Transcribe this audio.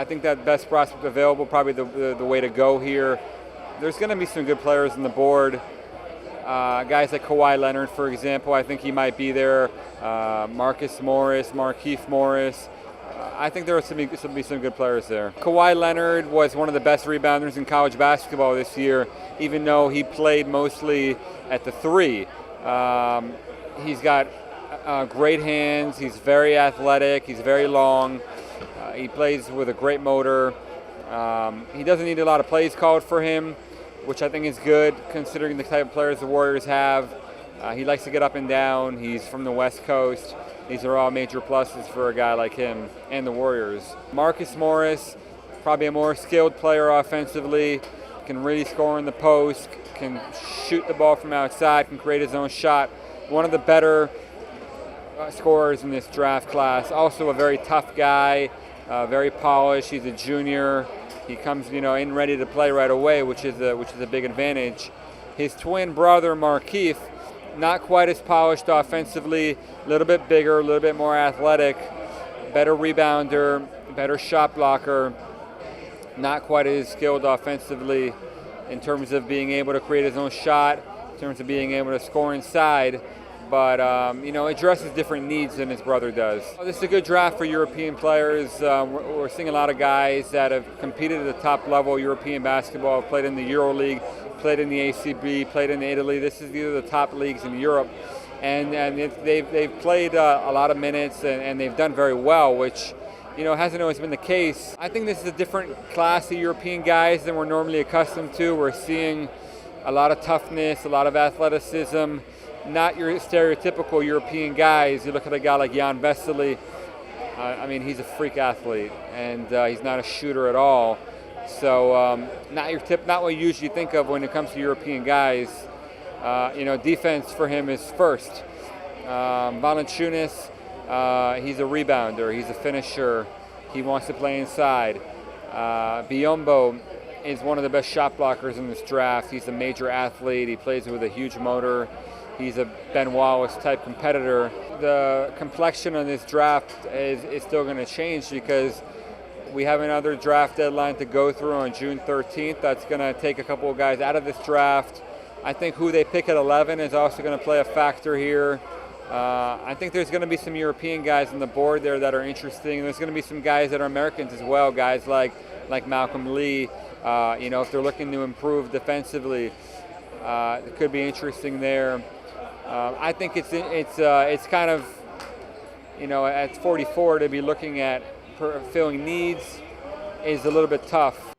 I think that best prospect available, probably the way to go here. There's going to be some good players on the board. Guys like Kawhi Leonard, for example, I think he might be there. Marcus Morris, Markieff Morris. I think there will be some good players there. Kawhi Leonard was one of the best rebounders in college basketball this year, even though he played mostly at the 3. He's got great hands. He's very athletic. He's very long. He plays with a great motor. He doesn't need a lot of plays called for him, which I think is good considering the type of players the Warriors have. He likes to get up and down. He's from the West Coast. These are all major pluses for a guy like him and the Warriors. Marcus Morris, probably a more skilled player offensively, can really score in the post, can shoot the ball from outside, can create his own shot. One of the better scorers in this draft class. Also a very tough guy, very polished. He's a junior. He comes, in ready to play right away, which is a big advantage. His twin brother Markieff, not quite as polished offensively, a little bit bigger, a little bit more athletic, better rebounder, better shot blocker, not quite as skilled offensively in terms of being able to create his own shot, in terms of being able to score inside, but addresses different needs than his brother does. This is a good draft for European players. We're seeing a lot of guys that have competed at the top level European basketball, played in the EuroLeague, played in the ACB, played in Italy. This is these are the top leagues in Europe, and they've played a lot of minutes and they've done very well, which hasn't always been the case. I think this is a different class of European guys than we're normally accustomed to. We're seeing a lot of toughness, a lot of athleticism, not your stereotypical European guys. You look at a guy like Jan Vesely. He's a freak athlete, and he's not a shooter at all. So not what you usually think of when it comes to European guys. Defense for him is first. Valanciunas, he's a rebounder. He's a finisher. He wants to play inside. Biyombo is one of the best shot blockers in this draft. He's a major athlete. He plays with a huge motor. He's a Ben Wallace type competitor. The complexion on this draft is still going to change because we have another draft deadline to go through on June 13th. That's going to take a couple of guys out of this draft. I think who they pick at 11 is also going to play a factor here. I think there's going to be some European guys on the board there that are interesting. There's going to be some guys that are Americans as well, guys like Malcolm Lee. If they're looking to improve defensively, it could be interesting there. I think it's kind of, at 44 to be looking at filling needs is a little bit tough.